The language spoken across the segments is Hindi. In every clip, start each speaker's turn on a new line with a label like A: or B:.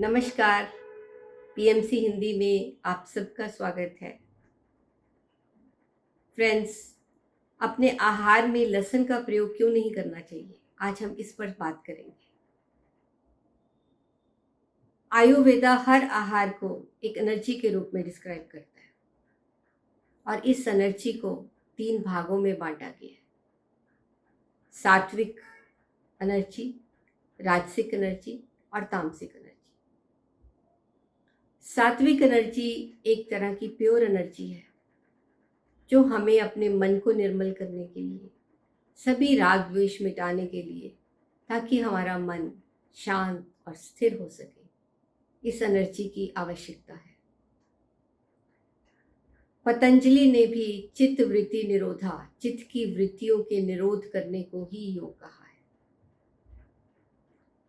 A: नमस्कार। पीएमसी हिंदी में आप सबका स्वागत है। फ्रेंड्स, अपने आहार में लहसुन का प्रयोग क्यों नहीं करना चाहिए, आज हम इस पर बात करेंगे। आयुर्वेदा हर आहार को एक एनर्जी के रूप में डिस्क्राइब करता है और इस एनर्जी को 3 भागों में बांटा गया है। सात्विक एनर्जी, राजसिक एनर्जी और तामसिक एनर्जी। सात्विक एनर्जी एक तरह की प्योर एनर्जी है जो हमें अपने मन को निर्मल करने के लिए, सभी राग द्वेष मिटाने के लिए, ताकि हमारा मन शांत और स्थिर हो सके, इस एनर्जी की आवश्यकता है। पतंजलि ने भी चित्त वृत्ति निरोधा, चित्त की वृत्तियों के निरोध करने को ही योग कहा है।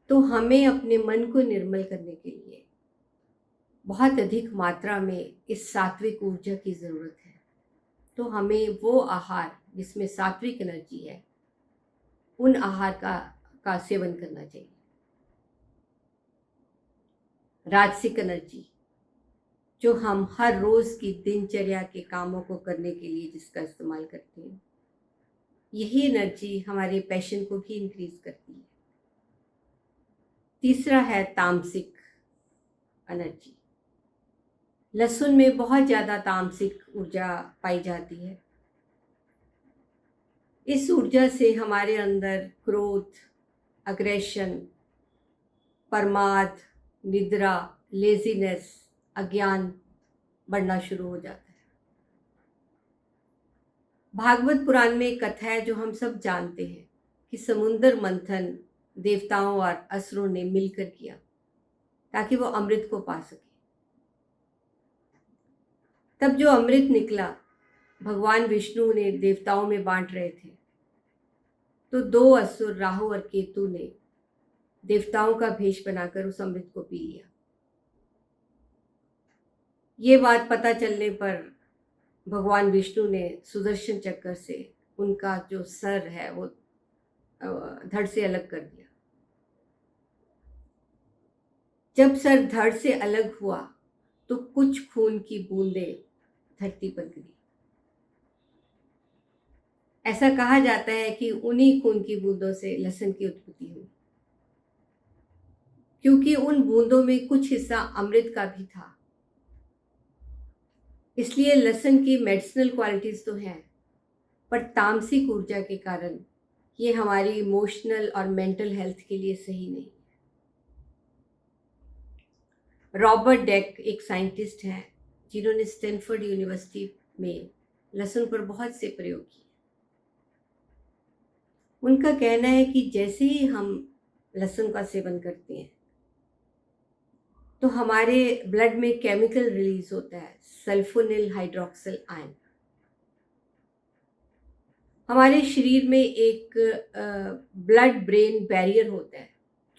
A: तो हमें अपने मन को निर्मल करने के लिए बहुत अधिक मात्रा में इस सात्विक ऊर्जा की जरूरत है। तो हमें वो आहार जिसमें सात्विक एनर्जी है, उन आहार का सेवन करना चाहिए। राजसिक एनर्जी, जो हम हर रोज की दिनचर्या के कामों को करने के लिए जिसका इस्तेमाल करते हैं, यही एनर्जी हमारे पैशन को भी इंक्रीज करती है। तीसरा है तामसिक एनर्जी। लहसुन में बहुत ज़्यादा तामसिक ऊर्जा पाई जाती है। इस ऊर्जा से हमारे अंदर क्रोध, अग्रेशन, प्रमाद, निद्रा, लेजीनेस, अज्ञान बढ़ना शुरू हो जाता है। भागवत पुराण में एक कथा है जो हम सब जानते हैं कि समुद्र मंथन देवताओं और असुरों ने मिलकर किया ताकि वो अमृत को पा सके। तब जो अमृत निकला, भगवान विष्णु ने देवताओं में बांट रहे थे, तो 2 असुर राहु और केतु ने देवताओं का भेष बनाकर उस अमृत को पी लिया। ये बात पता चलने पर भगवान विष्णु ने सुदर्शन चक्र से उनका जो सर है वो धड़ से अलग कर दिया। जब सर धड़ से अलग हुआ तो कुछ खून की बूंदें धरती पर गिरी। ऐसा कहा जाता है कि उन्हीं खून की बूंदों से लहसुन की उत्पत्ति हुई, क्योंकि उन बूंदों में कुछ हिस्सा अमृत का भी था। इसलिए लहसुन की मेडिसिनल क्वालिटीज तो हैं, पर तामसिक ऊर्जा के कारण ये हमारी इमोशनल और मेंटल हेल्थ के लिए सही नहीं। रॉबर्ट डेक एक साइंटिस्ट हैं जिन्होंने स्टैनफोर्ड यूनिवर्सिटी में लहसुन पर बहुत से प्रयोग किए। उनका कहना है कि जैसे ही हम लहसुन का सेवन करते हैं तो हमारे ब्लड में केमिकल रिलीज होता है, सल्फोनिल हाइड्रोक्सिल आयन। हमारे शरीर में एक ब्लड ब्रेन बैरियर होता है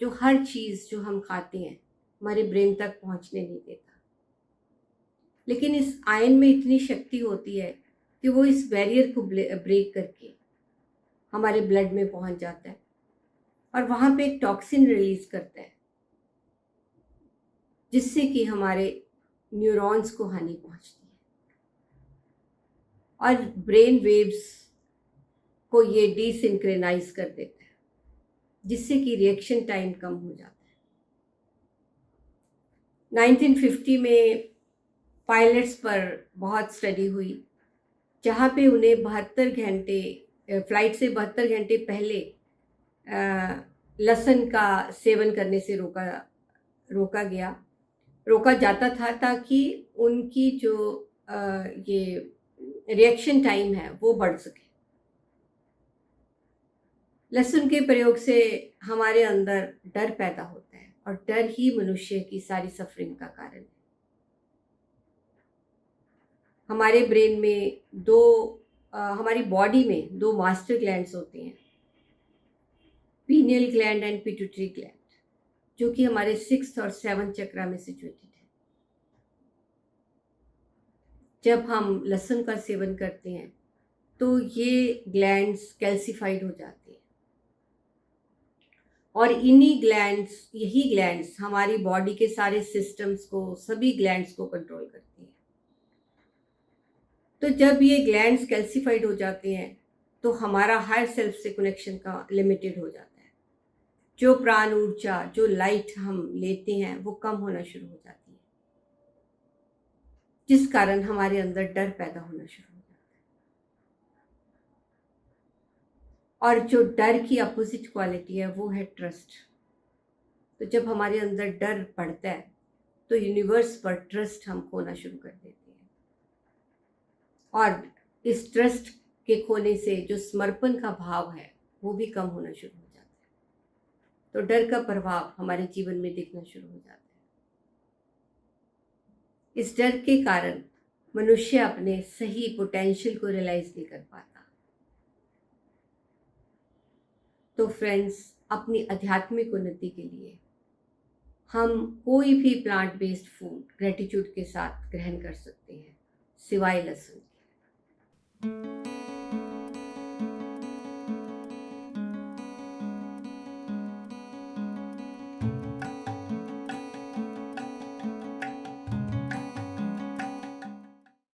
A: जो हर चीज़ जो हम खाते हैं हमारे ब्रेन तक पहुंचने नहीं देता। लेकिन इस आयन में इतनी शक्ति होती है कि वो इस बैरियर को ब्रेक करके हमारे ब्लड में पहुंच जाता है और वहाँ पे एक टॉक्सिन रिलीज करता है, जिससे कि हमारे न्यूरॉन्स को हानि पहुंचती है और ब्रेन वेव्स को ये डिसिंक्रोनाइज कर देता है, जिससे कि रिएक्शन टाइम कम हो जाता है। 1950 में पायलट्स पर बहुत स्टडी हुई, जहाँ पे उन्हें 72 घंटे फ्लाइट से 72 घंटे पहले लहसुन का सेवन करने से रोका जाता था, ताकि उनकी जो ये रिएक्शन टाइम है वो बढ़ सके। लहसुन के प्रयोग से हमारे अंदर डर पैदा होता है और डर ही मनुष्य की सारी सफरिंग का कारण है। हमारे ब्रेन में हमारी बॉडी में 2 मास्टर ग्लैंड्स होते हैं, pineal gland and pituitary gland, जो कि हमारे 6th और 7th चक्रा में सिचुएटेड है। जब हम लहसुन का सेवन करते हैं तो ये ग्लैंड्स कैल्सिफाइड हो जाते हैं और इन्हीं ग्लैंड्स, यही ग्लैंड्स हमारी बॉडी के सारे सिस्टम्स को, सभी ग्लैंड्स को कंट्रोल करती हैं। तो जब ये ग्लैंड्स कैल्सिफाइड हो जाते हैं तो हमारा हायर सेल्फ से कनेक्शन का लिमिटेड हो जाता है। जो प्राण ऊर्जा, जो लाइट हम लेते हैं वो कम होना शुरू हो जाती है, जिस कारण हमारे अंदर डर पैदा होना शुरू हो जाता है। और जो डर की अपोजिट क्वालिटी है वो है ट्रस्ट। तो जब हमारे अंदर डर पड़ता है तो यूनिवर्स पर ट्रस्ट हम खोना शुरू कर देते हैं, और इस ट्रस्ट के खोने से जो समर्पण का भाव है वो भी कम होना शुरू हो जाता है। तो डर का प्रभाव हमारे जीवन में दिखना शुरू हो जाता है। इस डर के कारण मनुष्य अपने सही पोटेंशियल को रियलाइज नहीं कर पाता। तो फ्रेंड्स, अपनी आध्यात्मिक उन्नति के लिए हम कोई भी प्लांट बेस्ड फूड ग्रेटिट्यूड के साथ ग्रहण कर सकते हैं, सिवाय लहसुन के।